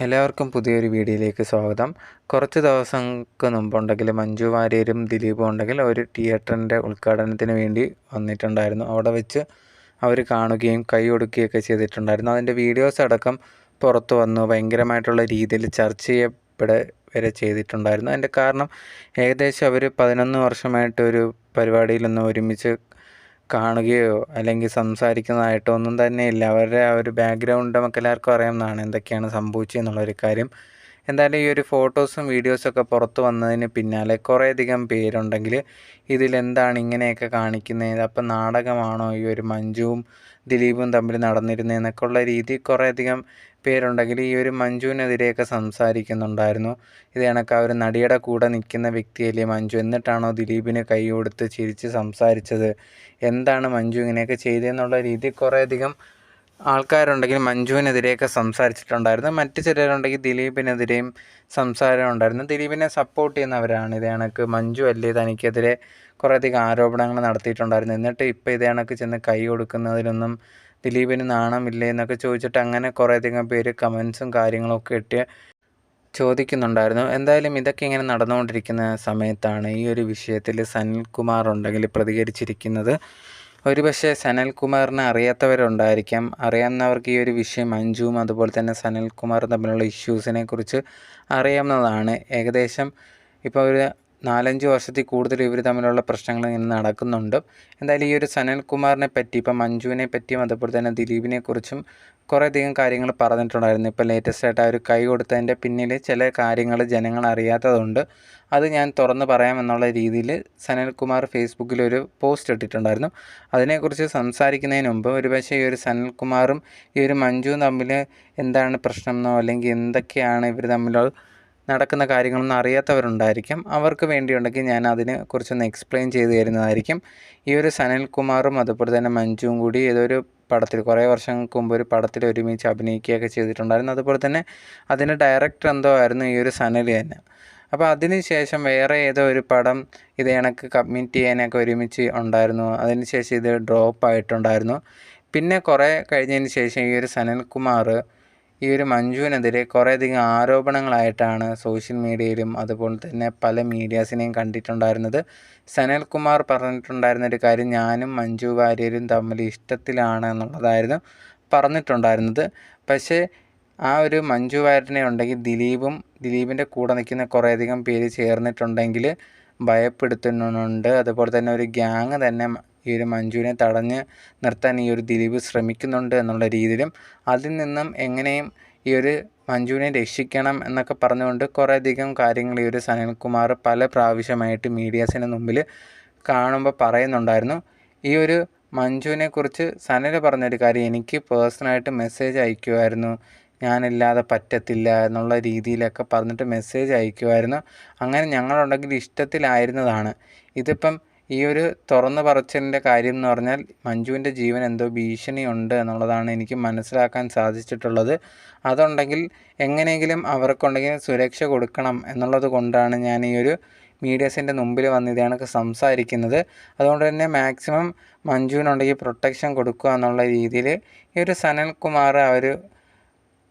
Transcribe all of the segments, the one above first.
എല്ലാവർക്കും പുതിയൊരു വീഡിയോയിലേക്ക് സ്വാഗതം. കുറച്ച് ദിവസങ്ങൾക്ക് മുമ്പുണ്ടെങ്കിൽ മഞ്ജു വാര്യരും ദിലീപും ഉണ്ടെങ്കിൽ ഒരു തിയേറ്ററിൻ്റെ ഉദ്ഘാടനത്തിന് വേണ്ടി വന്നിട്ടുണ്ടായിരുന്നു. അവിടെ വെച്ച് അവർ കാണുകയും കൈ കൊടുക്കുകയൊക്കെ ചെയ്തിട്ടുണ്ടായിരുന്നു. അതിൻ്റെ വീഡിയോസ് അടക്കം പുറത്തു വന്നു. ഭയങ്കരമായിട്ടുള്ള രീതിയിൽ ചർച്ച വരെ ചെയ്തിട്ടുണ്ടായിരുന്നു. അതിൻ്റെ കാരണം ഏകദേശം അവർ 11 വർഷമായിട്ട് ഒരു പരിപാടിയിലൊന്നും ഒരുമിച്ച് കാണുകയോ അല്ലെങ്കിൽ സംസാരിക്കുന്നതായിട്ടോ ഒന്നും തന്നെയില്ല. അവരുടെ ആ ഒരു ബാക്ക്ഗ്രൗണ്ട് നമുക്ക് എല്ലാവർക്കും അറിയാവുന്നതാണ് എന്തൊക്കെയാണ് സംഭവിച്ചതെന്നുള്ളൊരു കാര്യം. എന്തായാലും ഈ ഒരു ഫോട്ടോസും വീഡിയോസൊക്കെ പുറത്ത് വന്നതിന് പിന്നാലെ കുറേയധികം പേരുണ്ടെങ്കിൽ ഇതിലെന്താണ് ഇങ്ങനെയൊക്കെ കാണിക്കുന്നത്, അപ്പം നാടകമാണോ ഈ ഒരു മഞ്ജുവും ദിലീപും തമ്മിൽ നടന്നിരുന്നതെന്നൊക്കെ ഉള്ള രീതി കുറേയധികം പേരുണ്ടെങ്കിൽ ഈ ഒരു മഞ്ജുവിനെതിരെയൊക്കെ സംസാരിക്കുന്നുണ്ടായിരുന്നു. ഇത് കണക്ക് ആ ഒരു നടിയുടെ കൂടെ നിൽക്കുന്ന വ്യക്തിയല്ലേ മഞ്ജു, എന്നിട്ടാണോ ദിലീപിന് കൈ കൊടുത്ത് ചിരിച്ച് സംസാരിച്ചത്, എന്താണ് മഞ്ജു ഇങ്ങനെയൊക്കെ ചെയ്തതെന്നുള്ള രീതി കുറേയധികം ആൾക്കാരുണ്ടെങ്കിൽ മഞ്ജുവിനെതിരെയൊക്കെ സംസാരിച്ചിട്ടുണ്ടായിരുന്നു. മറ്റു ചിലരുണ്ടെങ്കിൽ ദിലീപിനെതിരെയും സംസാരം ഉണ്ടായിരുന്നു. ദിലീപിനെ സപ്പോർട്ട് ചെയ്യുന്നവരാണ്. ഇത് കണക്ക് മഞ്ജു അല്ലേ തനിക്കെതിരെ കുറേയധികം ആരോപണങ്ങൾ നടത്തിയിട്ടുണ്ടായിരുന്നു, എന്നിട്ട് ഇപ്പോൾ ഇത് കണക്ക് ചെന്ന് കൈ കൊടുക്കുന്നതിലൊന്നും ദിലീപിന് നാണമില്ലേ എന്നൊക്കെ ചോദിച്ചിട്ട് അങ്ങനെ കുറേയധികം പേര് കമൻസും കാര്യങ്ങളൊക്കെ ഇട്ട് ചോദിക്കുന്നുണ്ടായിരുന്നു. എന്തായാലും ഇതൊക്കെ ഇങ്ങനെ നടന്നുകൊണ്ടിരിക്കുന്ന സമയത്താണ് ഈ ഒരു വിഷയത്തിൽ സനൽകുമാർ ഉണ്ടെങ്കിൽ പ്രതികരിച്ചിരിക്കുന്നത്. ഒരുപക്ഷെ സനൽകുമാറിനെ അറിയാത്തവരുണ്ടായിരിക്കാം. അറിയാവുന്നവർക്ക് ഈ ഒരു വിഷയം മഞ്ജുവും അതുപോലെ തന്നെ സനൽകുമാറും തമ്മിലുള്ള ഇഷ്യൂസിനെ കുറിച്ച് അറിയാവുന്നതാണ്. ഏകദേശം ഇപ്പോൾ ഒരു 4-5 വർഷത്തിൽ കൂടുതൽ ഇവർ തമ്മിലുള്ള പ്രശ്നങ്ങൾ ഇങ്ങനെ നടക്കുന്നുണ്ട്. എന്തായാലും ഈ ഒരു സനൽകുമാറിനെ പറ്റി ഇപ്പം മഞ്ജുവിനെ പറ്റിയും അതുപോലെ തന്നെ ദിലീപിനെ കുറിച്ചും കുറേയധികം കാര്യങ്ങൾ പറഞ്ഞിട്ടുണ്ടായിരുന്നു. ഇപ്പോൾ ലേറ്റസ്റ്റ് ആയിട്ട് ആ ഒരു കൈ കൊടുത്തതിൻ്റെ പിന്നിൽ ചില കാര്യങ്ങൾ ജനങ്ങൾ അറിയാത്തതുണ്ട്, അത് ഞാൻ തുറന്ന് പറയാമെന്നുള്ള രീതിയിൽ സനൽകുമാർ ഫേസ്ബുക്കിലൊരു പോസ്റ്റ് ഇട്ടിട്ടുണ്ടായിരുന്നു. അതിനെക്കുറിച്ച് സംസാരിക്കുന്നതിന് മുമ്പ് ഒരുപക്ഷെ ഈ ഒരു സനൽകുമാറും ഈ ഒരു മഞ്ജുവും തമ്മിൽ എന്താണ് പ്രശ്നമെന്നോ അല്ലെങ്കിൽ എന്തൊക്കെയാണ് ഇവർ തമ്മിൽ നടക്കുന്ന കാര്യങ്ങളൊന്നും അറിയാത്തവരുണ്ടായിരിക്കും. അവർക്ക് വേണ്ടിയുണ്ടെങ്കിൽ ഞാൻ അതിനെക്കുറിച്ചൊന്ന് എക്സ്പ്ലെയിൻ ചെയ്ത് തരുന്നതായിരിക്കും. ഈ ഒരു സനൽകുമാറും അതുപോലെ തന്നെ മഞ്ജുവും കൂടി ഏതൊരു പടത്തിൽ കുറേ വർഷങ്ങൾക്ക് മുമ്പ് ഒരു പടത്തിൽ ഒരുമിച്ച് അഭിനയിക്കുകയൊക്കെ ചെയ്തിട്ടുണ്ടായിരുന്നു. അതുപോലെ തന്നെ അതിന് ഡയറക്ടർ എന്തോ ആയിരുന്നു ഈ ഒരു സനൽ തന്നെ. അപ്പോൾ അതിന് ശേഷം വേറെ ഏതോ ഒരു പടം ഇത് കണക്ക് കമ്മിറ്റ് ചെയ്യാനൊക്കെ ഒരുമിച്ച് ഉണ്ടായിരുന്നു. അതിന് ശേഷം ഇത് ഡ്രോപ്പ് ആയിട്ടുണ്ടായിരുന്നു. പിന്നെ കുറേ കഴിഞ്ഞതിന് ശേഷം ഈ ഒരു സനൽകുമാർ ഈ ഒരു മഞ്ജുവിനെതിരെ കുറേയധികം ആരോപണങ്ങളായിട്ടാണ് സോഷ്യൽ മീഡിയയിലും അതുപോലെ തന്നെ പല മീഡിയാസിനെയും കണ്ടിട്ടുണ്ടായിരുന്നത്. സനൽകുമാർ പറഞ്ഞിട്ടുണ്ടായിരുന്നൊരു കാര്യം ഞാനും മഞ്ജു വാര്യരും തമ്മിൽ ഇഷ്ടത്തിലാണ് എന്നുള്ളതായിരുന്നു പറഞ്ഞിട്ടുണ്ടായിരുന്നത്. പക്ഷേ ആ ഒരു മഞ്ജു വാര്യനെ ഉണ്ടെങ്കിൽ ദിലീപിൻ്റെ കൂടെ നിൽക്കുന്ന കുറേയധികം പേര് ചേർന്നിട്ടുണ്ടെങ്കിൽ ഭയപ്പെടുത്തുന്നുണ്ട്. അതുപോലെ തന്നെ ഒരു ഗ്യാങ് തന്നെ ഈ ഒരു മഞ്ജുവിനെ തടഞ്ഞ് നിർത്താൻ ഈ ഒരു ദിലീപ് ശ്രമിക്കുന്നുണ്ട് എന്നുള്ള രീതിയിലും അതിൽ നിന്നും എങ്ങനെയും ഈ ഒരു മഞ്ജുവിനെ രക്ഷിക്കണം എന്നൊക്കെ പറഞ്ഞുകൊണ്ട് കുറേയധികം കാര്യങ്ങൾ ഈ ഒരു സനൽകുമാർ പല പ്രാവശ്യമായിട്ട് മീഡിയാസിന് മുമ്പിൽ കാണുമ്പോൾ പറയുന്നുണ്ടായിരുന്നു. ഈ ഒരു മഞ്ജുവിനെക്കുറിച്ച് സനൽ പറഞ്ഞൊരു കാര്യം, എനിക്ക് പേഴ്സണലായിട്ട് മെസ്സേജ് അയക്കുമായിരുന്നു, ഞാനില്ലാതെ പറ്റത്തില്ല എന്നുള്ള രീതിയിലൊക്കെ പറഞ്ഞിട്ട് മെസ്സേജ് അയക്കുമായിരുന്നു. അങ്ങനെ ഞങ്ങളുണ്ടെങ്കിൽ ഇഷ്ടത്തിലായിരുന്നതാണ്. ഇതിപ്പം ഈ ഒരു തുറന്നു പറച്ചിലിൻ്റെ കാര്യം എന്ന് പറഞ്ഞാൽ മഞ്ജുവിൻ്റെ ജീവൻ എന്തോ ഭീഷണിയുണ്ട് എന്നുള്ളതാണ് എനിക്ക് മനസ്സിലാക്കാൻ സാധിച്ചിട്ടുള്ളത്. അതുണ്ടെങ്കിൽ എങ്ങനെയെങ്കിലും അവർക്കുണ്ടെങ്കിൽ സുരക്ഷ കൊടുക്കണം എന്നുള്ളത് കൊണ്ടാണ് ഞാൻ ഈ ഒരു മീഡിയസിൻ്റെ മുമ്പിൽ വന്ന് ഇത് കണക്ക് സംസാരിക്കുന്നത്. അതുകൊണ്ട് തന്നെ മാക്സിമം മഞ്ജുവിനുണ്ടെങ്കിൽ പ്രൊട്ടക്ഷൻ കൊടുക്കുക എന്നുള്ള രീതിയിൽ ഈ ഒരു സനൽകുമാർ ആ ഒരു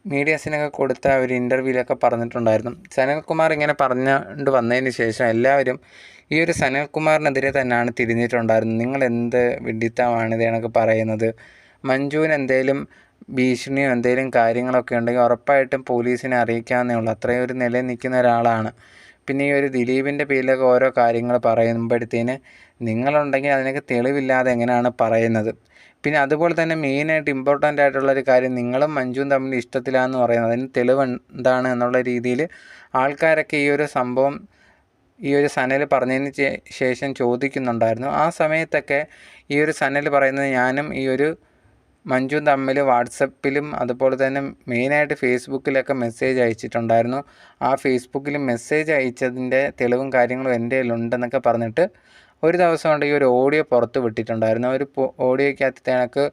മീഡിയാസിനൊക്കെ കൊടുത്ത ഒരു ഇൻ്റർവ്യൂവിലൊക്കെ പറഞ്ഞിട്ടുണ്ടായിരുന്നു. സനൽകുമാർ ഇങ്ങനെ പറഞ്ഞുകൊണ്ട് വന്നതിന് ശേഷം എല്ലാവരും ഈ ഒരു സനൽകുമാറിനെതിരെ തന്നെയാണ് തിരിഞ്ഞിട്ടുണ്ടായിരുന്നത്. നിങ്ങൾ എന്ത് വിഡ്ഢിത്തമാണ് ഇത് കണക്ക് പറയുന്നത്, മഞ്ജുവിന് എന്തെങ്കിലും ഭീഷണിയോ എന്തെങ്കിലും കാര്യങ്ങളൊക്കെ ഉണ്ടെങ്കിൽ ഉറപ്പായിട്ടും പോലീസിനെ അറിയിക്കാവുന്നേ ഉള്ളൂ, അത്രയും ഒരു നിലയിൽ നിൽക്കുന്ന ഒരാളാണ്. പിന്നെ ഈ ഒരു ദിലീപിൻ്റെ പേരിലൊക്കെ ഓരോ കാര്യങ്ങൾ പറയുമ്പോഴത്തേന് നിങ്ങളുണ്ടെങ്കിൽ അതിനൊക്കെ തെളിവില്ലാതെ എങ്ങനെയാണ് പറയുന്നത്. പിന്നെ അതുപോലെ തന്നെ മെയിനായിട്ട് ഇമ്പോർട്ടൻ്റ് ആയിട്ടുള്ളൊരു കാര്യം, നിങ്ങളും മഞ്ജുവും തമ്മിൽ ഇഷ്ടത്തിലാണെന്ന് പറയുന്നത്, അതിന് തെളിവ് എന്താണ് എന്നുള്ള രീതിയിൽ ആൾക്കാരൊക്കെ ഈ ഒരു സംഭവം ഈ ഒരു സനൽ പറഞ്ഞതിന് ശേഷം ചോദിക്കുന്നുണ്ടായിരുന്നു. ആ സമയത്തൊക്കെ ഈ ഒരു സനൽ പറയുന്നത് ഞാനും ഈ ഒരു മഞ്ജുവും തമ്മിൽ വാട്സപ്പിലും അതുപോലെ തന്നെ മെയിനായിട്ട് ഫേസ്ബുക്കിലൊക്കെ മെസ്സേജ് അയച്ചിട്ടുണ്ടായിരുന്നു. ആ ഫേസ്ബുക്കിൽ മെസ്സേജ് അയച്ചതിൻ്റെ തെളിവും കാര്യങ്ങളും എൻ്റെ കയ്യിലുണ്ടെന്നൊക്കെ പറഞ്ഞിട്ട് ഒരു ദിവസം കൊണ്ട് ഈ ഒരു ഓഡിയോ പുറത്ത് വിട്ടിട്ടുണ്ടായിരുന്നു. ഒരു ഓഡിയോയ്ക്കകത്ത് കണക്ക്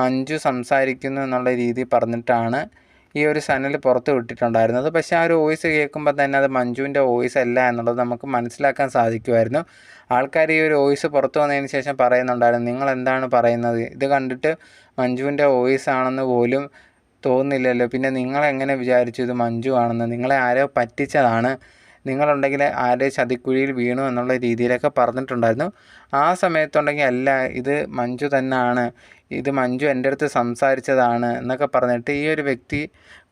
മഞ്ജു സംസാരിക്കുന്നു എന്നുള്ള രീതി പറഞ്ഞിട്ടാണ് ഈ ഒരു സനൽ പുറത്ത് വിട്ടിട്ടുണ്ടായിരുന്നത്. പക്ഷേ ആ ഒരു വോയിസ് കേൾക്കുമ്പോൾ തന്നെ അത് മഞ്ജുവിൻ്റെ വോയിസ് അല്ല എന്നുള്ളത് നമുക്ക് മനസ്സിലാക്കാൻ സാധിക്കുമായിരുന്നു. ആൾക്കാർ ഈ ഒരു വോയിസ് പുറത്ത് വന്നതിന് ശേഷം പറയുന്നുണ്ടായിരുന്നു നിങ്ങൾ എന്താണ് പറയുന്നത്, ഇത് കണ്ടിട്ട് മഞ്ജുവിൻ്റെ വോയിസ് ആണെന്ന് പോലും തോന്നുന്നില്ലല്ലോ. പിന്നെ നിങ്ങളെങ്ങനെ വിചാരിച്ചു ഇത് മഞ്ജു ആണെന്ന്? നിങ്ങളെ ആരോ പറ്റിച്ചതാണ്, നിങ്ങളുണ്ടെങ്കിൽ ആരുടെയും ചതിക്കുഴിയിൽ വീണു എന്നുള്ള രീതിയിലൊക്കെ പറഞ്ഞിട്ടുണ്ടായിരുന്നു. ആ സമയത്തുണ്ടെങ്കിൽ അല്ല, ഇത് മഞ്ജു തന്നെയാണ്, ഇത് മഞ്ജു എൻ്റെ അടുത്ത് സംസാരിച്ചതാണ് എന്നൊക്കെ പറഞ്ഞിട്ട് ഈ ഒരു വ്യക്തി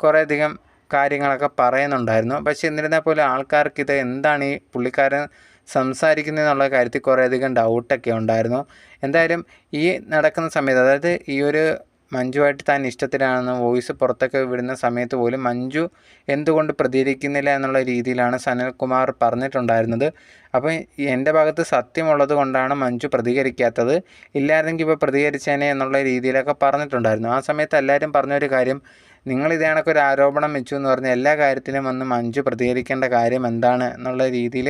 കുറേയധികം കാര്യങ്ങളൊക്കെ പറയുന്നുണ്ടായിരുന്നു. പക്ഷേ എന്നിരുന്നാൽ പോലും ആൾക്കാർക്ക് ഇത് എന്താണ് ഈ പുള്ളിക്കാരൻ സംസാരിക്കുന്നതെന്നുള്ള കാര്യത്തിൽ കുറേയധികം ഡൗട്ടൊക്കെ ഉണ്ടായിരുന്നു. എന്തായാലും ഈ നടക്കുന്ന സമയത്ത്, അതായത് ഈ ഒരു മഞ്ജുവായിട്ട് താൻ ഇഷ്ടത്തിലാണെന്ന് വോയിസ് പുറത്തൊക്കെ വിടുന്ന സമയത്ത് പോലും മഞ്ജു എന്തുകൊണ്ട് പ്രതികരിക്കുന്നില്ല എന്നുള്ള രീതിയിലാണ് സനൽകുമാർ പറഞ്ഞിട്ടുണ്ടായിരുന്നത്. അപ്പോൾ എൻ്റെ ഭാഗത്ത് സത്യമുള്ളത് കൊണ്ടാണ് മഞ്ജു പ്രതികരിക്കാത്തത്, ഇല്ലായിരുന്നെങ്കിൽ ഇപ്പോൾ പ്രതികരിച്ചേനെ എന്നുള്ള രീതിയിലൊക്കെ പറഞ്ഞിട്ടുണ്ടായിരുന്നു. ആ സമയത്ത് എല്ലാവരും പറഞ്ഞൊരു കാര്യം, നിങ്ങൾ ഇതേ കണക്കൊരു ആരോപണം വെച്ചു എന്ന് പറഞ്ഞാൽ എല്ലാ കാര്യത്തിലും വന്ന് മഞ്ജു പ്രതികരിക്കേണ്ട കാര്യം എന്താണ് എന്നുള്ള രീതിയിൽ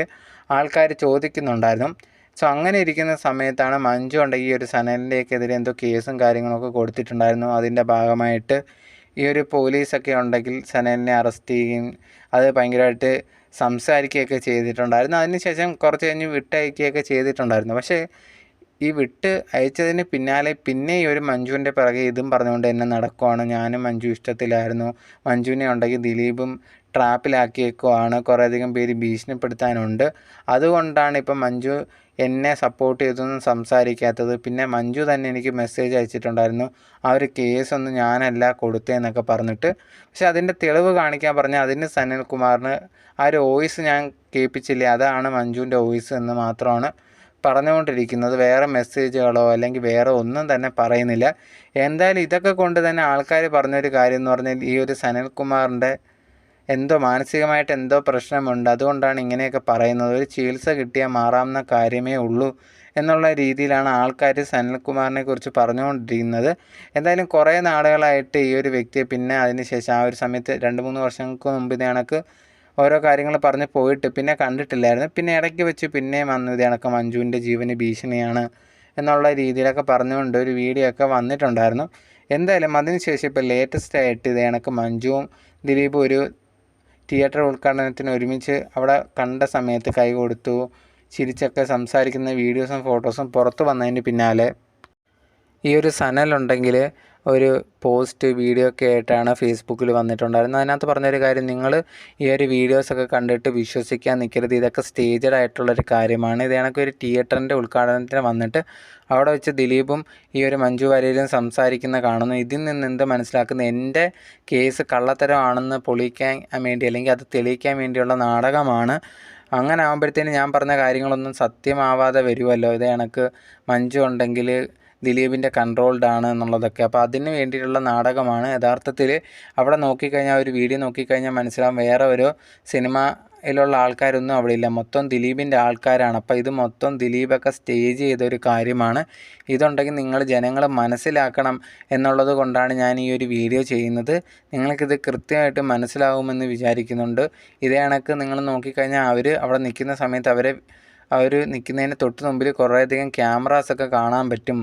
ആൾക്കാർ ചോദിക്കുന്നുണ്ടായിരുന്നു. സോ അങ്ങനെ ഇരിക്കുന്ന സമയത്താണ് മഞ്ജു ഉണ്ടെങ്കിൽ ഈ ഒരു സനലിൻ്റെക്കെതിരെ എന്തോ കേസും കാര്യങ്ങളൊക്കെ കൊടുത്തിട്ടുണ്ടായിരുന്നു. അതിൻ്റെ ഭാഗമായിട്ട് ഈ ഒരു പോലീസൊക്കെ ഉണ്ടെങ്കിൽ സനലിനെ അറസ്റ്റ് ചെയ്യുകയും അത് ഭയങ്കരമായിട്ട് സംസാരിക്കുകയൊക്കെ ചെയ്തിട്ടുണ്ടായിരുന്നു. അതിനുശേഷം കുറച്ച് കഴിഞ്ഞ് വിട്ടയക്കുകയൊക്കെ ചെയ്തിട്ടുണ്ടായിരുന്നു. പക്ഷേ ഈ വിട്ട് അയച്ചതിന് പിന്നാലെ പിന്നെ ഈ ഒരു മഞ്ജുവിൻ്റെ പിറകെ ഇതും പറഞ്ഞുകൊണ്ട് തന്നെ നടക്കുവാണ്. ഞാനും മഞ്ജു ഇഷ്ടത്തിലായിരുന്നു, മഞ്ജുവിനെ ഉണ്ടെങ്കിൽ ദിലീപും ട്രാപ്പിലാക്കിയേക്കുവാണ്, കുറേയധികം പേര് ഭീഷണിപ്പെടുത്താനുണ്ട്, അതുകൊണ്ടാണ് ഇപ്പം മഞ്ജു എന്നെ സപ്പോർട്ട് ചെയ്തൊന്നും സംസാരിക്കാത്തത്. പിന്നെ മഞ്ജു തന്നെ എനിക്ക് മെസ്സേജ് അയച്ചിട്ടുണ്ടായിരുന്നു, ആ ഒരു കേസൊന്നും ഞാനല്ല കൊടുത്തതെന്നൊക്കെ പറഞ്ഞിട്ട്. പക്ഷെ അതിൻ്റെ തെളിവ് കാണിക്കാൻ പറഞ്ഞാൽ അതിന് സനൽകുമാറിന് ആ ഒരു വോയിസ് ഞാൻ കേൾപ്പിച്ചില്ലേ, അതാണ് മഞ്ജുവിൻ്റെ വോയിസ് എന്ന് മാത്രമാണ് പറഞ്ഞുകൊണ്ടിരിക്കുന്നത്. വേറെ മെസ്സേജുകളോ അല്ലെങ്കിൽ വേറെ ഒന്നും തന്നെ പറയുന്നില്ല. എന്തായാലും ഇതൊക്കെ കൊണ്ട് തന്നെ ആൾക്കാർ പറഞ്ഞൊരു കാര്യം എന്ന് പറഞ്ഞാൽ ഈ ഒരു സനൽകുമാറിൻ്റെ എന്തോ മാനസികമായിട്ട് എന്തോ പ്രശ്നമുണ്ട്, അതുകൊണ്ടാണ് ഇങ്ങനെയൊക്കെ പറയുന്നത്, ഒരു ചികിത്സ കിട്ടിയാൽ മാറാവുന്ന കാര്യമേ ഉള്ളൂ എന്നുള്ള രീതിയിലാണ് ആൾക്കാർ സനൽകുമാറിനെ കുറിച്ച് പറഞ്ഞുകൊണ്ടിരിക്കുന്നത്. എന്തായാലും കുറേ നാളുകളായിട്ട് ഈ ഒരു വ്യക്തിയെ പിന്നെ അതിനുശേഷം ആ ഒരു സമയത്ത് 2-3 വർഷങ്ങൾക്ക് മുമ്പ് ഇത് കണക്ക് ഓരോ കാര്യങ്ങൾ പറഞ്ഞ് പോയിട്ട് പിന്നെ കണ്ടിട്ടില്ലായിരുന്നു. പിന്നെ ഇടയ്ക്ക് വെച്ച് പിന്നെയും വന്നു ഇത് കണക്ക് മഞ്ജുവിൻ്റെ ജീവന് ഭീഷണിയാണ് എന്നുള്ള രീതിയിലൊക്കെ പറഞ്ഞുകൊണ്ട് ഒരു വീഡിയോ ഒക്കെ വന്നിട്ടുണ്ടായിരുന്നു. എന്തായാലും അതിനുശേഷം ഇപ്പോൾ ലേറ്റസ്റ്റ് ആയിട്ട് ഇത് കണക്ക് മഞ്ജുവും ദിലീപും ഒരു തിയേറ്റർ ഉദ്ഘാടനത്തിന് ഒരുമിച്ച് അവിടെ കണ്ട സമയത്ത് കൈ കൊടുത്തു ചിരിച്ചൊക്കെ സംസാരിക്കുന്ന വീഡിയോസും ഫോട്ടോസും പുറത്ത് വന്നതിന് പിന്നാലെ ഈ ഒരു സനലുണ്ടെങ്കിൽ ഒരു പോസ്റ്റ് വീഡിയോ ഒക്കെ ആയിട്ടാണ് ഫേസ്ബുക്കിൽ വന്നിട്ടുണ്ടായിരുന്നത്. അതിനകത്ത് പറഞ്ഞൊരു കാര്യം, നിങ്ങൾ ഈ ഒരു വീഡിയോസൊക്കെ കണ്ടിട്ട് വിശ്വസിക്കാൻ നിൽക്കരുത്, ഇതൊക്കെ സ്റ്റേജഡ് ആയിട്ടുള്ളൊരു കാര്യമാണ്. ഇത് കണക്ക് ഒരു തിയേറ്ററിൻ്റെ ഉദ്ഘാടനത്തിന് വന്നിട്ട് അവിടെ വെച്ച് ദിലീപും ഈ ഒരു മഞ്ജു വാര്യരും സംസാരിക്കുന്ന കാണുന്നു. ഇതിൽ നിന്ന് എന്ത് മനസ്സിലാക്കുന്നു, എൻ്റെ കേസ് കള്ളത്തരമാണെന്ന് പൊളിക്കാൻ വേണ്ടി അല്ലെങ്കിൽ അത് തെളിയിക്കാൻ വേണ്ടിയുള്ള നാടകമാണ്. അങ്ങനെ ആകുമ്പോഴത്തേന് ഞാൻ പറഞ്ഞ കാര്യങ്ങളൊന്നും സത്യമാവാതെ വരുമല്ലോ. ഇത് കണക്ക് മഞ്ജു ഉണ്ടെങ്കിൽ ദിലീപിൻ്റെ കൺട്രോൾഡാണ് എന്നുള്ളതൊക്കെ. അപ്പോൾ അതിന് വേണ്ടിയിട്ടുള്ള നാടകമാണ്. യഥാർത്ഥത്തിൽ അവിടെ നോക്കിക്കഴിഞ്ഞാൽ ഒരു വീഡിയോ നോക്കിക്കഴിഞ്ഞാൽ മനസ്സിലാവും, വേറെ ഒരു സിനിമയിലുള്ള ആൾക്കാരൊന്നും അവിടെ ഇല്ല, മൊത്തം ദിലീപിൻ്റെ ആൾക്കാരാണ്. അപ്പോൾ ഇത് മൊത്തം ദിലീപൊക്കെ സ്റ്റേജ് ചെയ്തൊരു കാര്യമാണ്. ഇതുണ്ടെങ്കിൽ നിങ്ങൾ ജനങ്ങൾ മനസ്സിലാക്കണം എന്നുള്ളത് കൊണ്ടാണ് ഞാൻ ഈ ഒരു വീഡിയോ ചെയ്യുന്നത്. നിങ്ങൾക്കിത് കൃത്യമായിട്ട് മനസ്സിലാവുമെന്ന് വിചാരിക്കുന്നുണ്ട്. ഇതേ കണക്ക് നിങ്ങൾ നോക്കിക്കഴിഞ്ഞാൽ അവർ അവിടെ നിൽക്കുന്ന സമയത്ത് അവർ നിൽക്കുന്നതിന് തൊട്ട് മുമ്പിൽ കുറേയധികം ക്യാമറാസൊക്കെ കാണാൻ പറ്റും.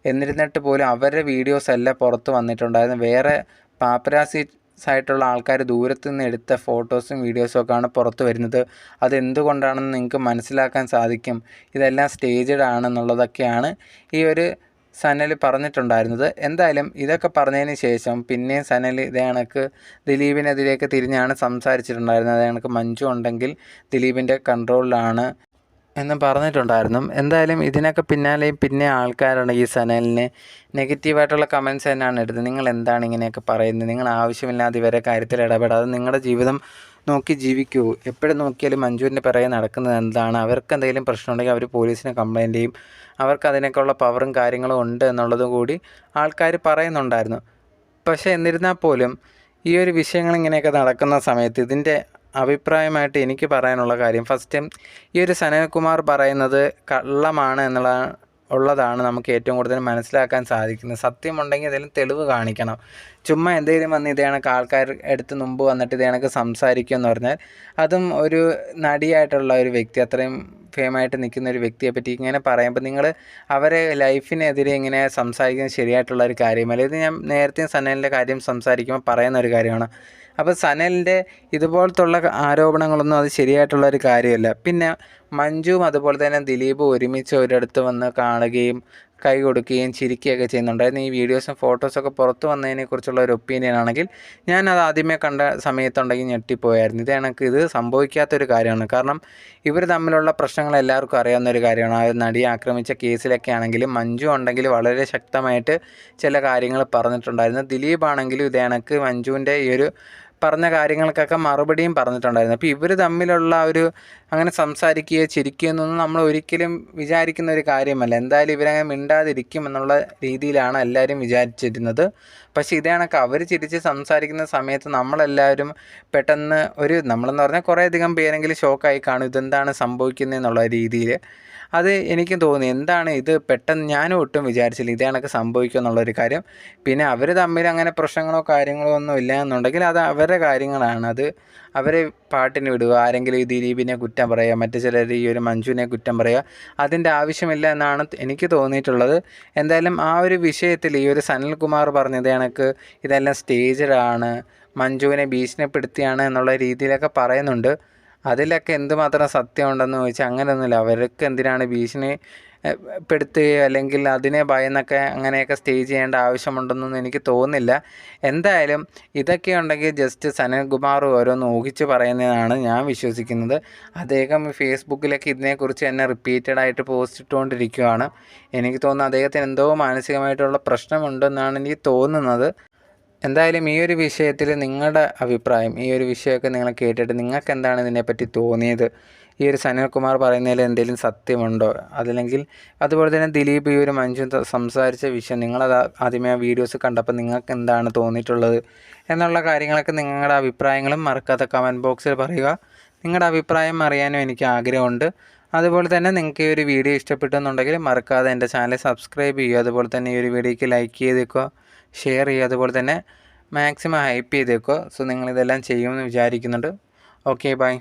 എന്നിരുന്നിട്ട് പോലും അവരുടെ വീഡിയോസ് എല്ലാം പുറത്ത് വന്നിട്ടുണ്ടായിരുന്നു. വേറെ പാപ്പരാസീസായിട്ടുള്ള ആൾക്കാർ ദൂരത്തു നിന്ന് എടുത്ത ഫോട്ടോസും വീഡിയോസും ഒക്കെയാണ് പുറത്ത് വരുന്നത്. അതെന്തുകൊണ്ടാണെന്ന് നിങ്ങൾക്ക് മനസ്സിലാക്കാൻ സാധിക്കും. ഇതെല്ലാം സ്റ്റേജഡ് ആണെന്നുള്ളതൊക്കെയാണ് ഈ ഒരു സനൽ പറഞ്ഞിട്ടുണ്ടായിരുന്നത്. എന്തായാലും ഇതൊക്കെ പറഞ്ഞതിന് ശേഷം പിന്നെയും സനൽ ഇതേ കണക്ക് ദിലീപിനെതിരെയൊക്കെ തിരിഞ്ഞാണ് സംസാരിച്ചിട്ടുണ്ടായിരുന്നത്. അതേ കണക്ക് മഞ്ജു ഉണ്ടെങ്കിൽ ദിലീപിൻ്റെ കൺട്രോളിലാണ് എന്നും പറഞ്ഞിട്ടുണ്ടായിരുന്നു. എന്തായാലും ഇതിനൊക്കെ പിന്നാലെയും പിന്നെ ആൾക്കാരാണ് ഈ സനലിന് നെഗറ്റീവായിട്ടുള്ള കമൻസ് തന്നെയാണ് എടുത്തത്. നിങ്ങൾ എന്താണ് ഇങ്ങനെയൊക്കെ പറയുന്നത്, നിങ്ങൾ ആവശ്യമില്ലാതെ ഇവരെ കാര്യത്തിൽ ഇടപെടാതെ നിങ്ങളുടെ ജീവിതം നോക്കി ജീവിക്കൂ, എപ്പോഴും നോക്കിയാലും മഞ്ജുവിൻ്റെ പിറകെ നടക്കുന്നത് എന്താണ്, അവർക്ക് എന്തെങ്കിലും പ്രശ്നമുണ്ടെങ്കിൽ അവർ പോലീസിന് കംപ്ലയിൻറ്റ് ചെയ്യും, അവർക്ക് അതിനൊക്കെയുള്ള പവറും കാര്യങ്ങളും ഉണ്ട് എന്നുള്ളതും കൂടി ആൾക്കാർ പറയുന്നുണ്ടായിരുന്നു. പക്ഷേ എന്നിരുന്നാൽ പോലും ഈ ഒരു വിഷയങ്ങൾ ഇങ്ങനെയൊക്കെ നടക്കുന്ന സമയത്ത് ഇതിൻ്റെ അഭിപ്രായമായിട്ട് എനിക്ക് പറയാനുള്ള കാര്യം, ഫസ്റ്റ് ഈ ഒരു സനൽകുമാർ പറയുന്നത് കള്ളമാണ് ഉള്ളതാണ് നമുക്ക് ഏറ്റവും കൂടുതൽ മനസ്സിലാക്കാൻ സാധിക്കുന്നത്. സത്യമുണ്ടെങ്കിൽ ഇതിലും തെളിവ് കാണിക്കണം. ചുമ്മാ എന്തെങ്കിലും വന്ന് ഇതേ കണക്ക് ആൾക്കാർ എടുത്ത് മുമ്പ് വന്നിട്ട് ഇതേ കണക്ക് സംസാരിക്കുമെന്ന് പറഞ്ഞാൽ, അതും ഒരു നടിയായിട്ടുള്ള ഒരു വ്യക്തി, അത്രയും ഫേമായിട്ട് നിൽക്കുന്ന ഒരു വ്യക്തിയെ പറ്റി ഇങ്ങനെ പറയുമ്പോൾ നിങ്ങൾ അവരെ ലൈഫിനെതിരെ ഇങ്ങനെ സംസാരിക്കുന്നത് ശരിയായിട്ടുള്ള ഒരു കാര്യമല്ല. ഇത് ഞാൻ നേരത്തെ സനലിൻ്റെ കാര്യം സംസാരിക്കുമ്പോൾ പറയുന്ന ഒരു കാര്യമാണ്. അപ്പോൾ സനലിൻ്റെ ഇതുപോലത്തുള്ള ആരോപണങ്ങളൊന്നും അത് ശരിയായിട്ടുള്ളൊരു കാര്യമല്ല. പിന്നെ മഞ്ജുവും അതുപോലെ തന്നെ ദിലീപും ഒരുമിച്ച് ഒരിടത്ത് വന്ന് കാണുകയും കൈ കൊടുക്കുകയും ചിരിക്കുകയൊക്കെ ചെയ്യുന്നുണ്ടായിരുന്നു. ഈ വീഡിയോസും ഫോട്ടോസൊക്കെ പുറത്ത് വന്നതിനെക്കുറിച്ചുള്ള ഒരു ഒപ്പീനിയൻ ആണെങ്കിൽ ഞാനത് ആദ്യമേ കണ്ട സമയത്തുണ്ടെങ്കിൽ ഞെട്ടിപ്പോയായിരുന്നു. ഇത് സംഭവിക്കാത്തൊരു കാര്യമാണ്. കാരണം ഇവർ തമ്മിലുള്ള പ്രശ്നങ്ങൾ എല്ലാവർക്കും അറിയാവുന്നൊരു കാര്യമാണ്. ആ നടിയെ ആക്രമിച്ച കേസിലൊക്കെ ആണെങ്കിലും മഞ്ജു ഉണ്ടെങ്കിൽ വളരെ ശക്തമായിട്ട് ചില കാര്യങ്ങൾ പറഞ്ഞിട്ടുണ്ടായിരുന്നു. ദിലീപ് ആണെങ്കിലും ഇതേ കണക്ക് മഞ്ജുവിൻ്റെ ഈ ഒരു പറഞ്ഞ കാര്യങ്ങൾക്കൊക്കെ മറുപടിയും പറഞ്ഞിട്ടുണ്ടായിരുന്നു. അപ്പോൾ ഇവർ തമ്മിലുള്ള ഒരു അങ്ങനെ സംസാരിക്കുകയോ ചിരിക്കുകയോ എന്നൊന്നും നമ്മൾ ഒരിക്കലും വിചാരിക്കുന്ന ഒരു കാര്യമല്ല. എന്തായാലും ഇവരങ്ങനെ മിണ്ടാതിരിക്കും എന്നുള്ള രീതിയിലാണ് എല്ലാവരും വിചാരിച്ചിരുന്നത്. പക്ഷേ ഇതേ കണക്ക് അവർ ചിരിച്ച് സംസാരിക്കുന്ന സമയത്ത് നമ്മളെല്ലാവരും പെട്ടെന്ന് നമ്മളെന്ന് പറഞ്ഞാൽ കുറേയധികം പേരെങ്കിലും ഷോക്കായി കാണും, ഇതെന്താണ് സംഭവിക്കുന്നതെന്നുള്ള രീതിയിൽ. അത് എനിക്കും തോന്നി, എന്താണ് ഇത് പെട്ടെന്ന് ഞാനും ഒട്ടും വിചാരിച്ചില്ല ഇതേ കണക്ക് സംഭവിക്കും എന്നുള്ളൊരു കാര്യം. പിന്നെ അവർ തമ്മിൽ അങ്ങനെ പ്രശ്നങ്ങളോ കാര്യങ്ങളോ ഒന്നും ഇല്ല എന്നുണ്ടെങ്കിൽ അത് അവരുടെ കാര്യങ്ങളാണ്. അത് അവരെ പാട്ടിന് വിടുക, ആരെങ്കിലും ഈ ദിലീപിനെ കുറ്റം പറയുക, മറ്റു ചിലർ ഈ ഒരു മഞ്ജുവിനെ കുറ്റം പറയുക, അതിൻ്റെ ആവശ്യമില്ല എന്നാണ് എനിക്ക് തോന്നിയിട്ടുള്ളത്. എന്തായാലും ആ ഒരു വിഷയത്തിൽ ഈ ഒരു സനൽകുമാർ പറഞ്ഞത് കണക്ക് ഇതെല്ലാം സ്റ്റേജിലാണ്, മഞ്ജുവിനെ ഭീഷണിപ്പെടുത്തിയാണ് എന്നുള്ള രീതിയിലൊക്കെ പറയുന്നുണ്ട്. അതിലൊക്കെ എന്തുമാത്രം സത്യമുണ്ടെന്ന് ചോദിച്ചാൽ അങ്ങനെയൊന്നുമില്ല. അവർക്ക് എന്തിനാണ് ഭീഷണിപ്പെടുത്തുകയോ അല്ലെങ്കിൽ അതിനെ ഭയന്നൊക്കെ അങ്ങനെയൊക്കെ സ്റ്റേജ് ചെയ്യേണ്ട ആവശ്യമുണ്ടെന്നൊന്നും എനിക്ക് തോന്നുന്നില്ല. എന്തായാലും ഇതൊക്കെ ഉണ്ടെങ്കിൽ ജസ്റ്റ് സനൽകുമാർ ഓരോന്ന് ഊഹിച്ച് പറയുന്നതാണ് ഞാൻ വിശ്വസിക്കുന്നത്. അദ്ദേഹം ഫേസ്ബുക്കിലൊക്കെ ഇതിനെക്കുറിച്ച് തന്നെ റിപ്പീറ്റഡായിട്ട് പോസ്റ്റ് ഇട്ടുകൊണ്ടിരിക്കുകയാണ്. എനിക്ക് തോന്നുന്നു അദ്ദേഹത്തിന് എന്തോ മാനസികമായിട്ടുള്ള പ്രശ്നമുണ്ടെന്നാണ് എനിക്ക് തോന്നുന്നത്. എന്തായാലും ഈ ഒരു വിഷയത്തിൽ നിങ്ങളുടെ അഭിപ്രായം, ഈ ഒരു വിഷയമൊക്കെ നിങ്ങൾ കേട്ടിട്ട് നിങ്ങൾക്ക് എന്താണ് ഇതിനെപ്പറ്റി തോന്നിയത്? ഈ ഒരു സനൽകുമാർ പറയുന്നതിൽ എന്തെങ്കിലും സത്യമുണ്ടോ? അതല്ലെങ്കിൽ അതുപോലെ തന്നെ ദിലീപ് ഈ ഒരു മഞ്ജു സംസാരിച്ച വിഷയം നിങ്ങളത് ആദ്യമേ ആ വീഡിയോസ് കണ്ടപ്പോൾ നിങ്ങൾക്ക് എന്താണ് തോന്നിയിട്ടുള്ളത് എന്നുള്ള കാര്യങ്ങളൊക്കെ നിങ്ങളുടെ അഭിപ്രായങ്ങളും മറക്കാതെ കമൻറ്റ് ബോക്സിൽ പറയുക. നിങ്ങളുടെ അഭിപ്രായം അറിയാനും എനിക്ക് ആഗ്രഹമുണ്ട്. അതുപോലെ തന്നെ നിങ്ങൾക്ക് ഈ ഒരു വീഡിയോ ഇഷ്ടപ്പെട്ടെന്നുണ്ടെങ്കിൽ മറക്കാതെ എൻ്റെ ചാനൽ സബ്സ്ക്രൈബ് ചെയ്യുക. അതുപോലെ തന്നെ ഈ ഒരു വീഡിയോയ്ക്ക് ലൈക്ക് ചെയ്തേക്കുക, ഷെയർ ചെയ്യുക, അതുപോലെ തന്നെ മാക്സിമം ഹൈപ്പ് ചെയ്തേക്കുക. സോ നിങ്ങളിതെല്ലാം ചെയ്യുമെന്ന് വിചാരിക്കുന്നുണ്ട്. Okay, by.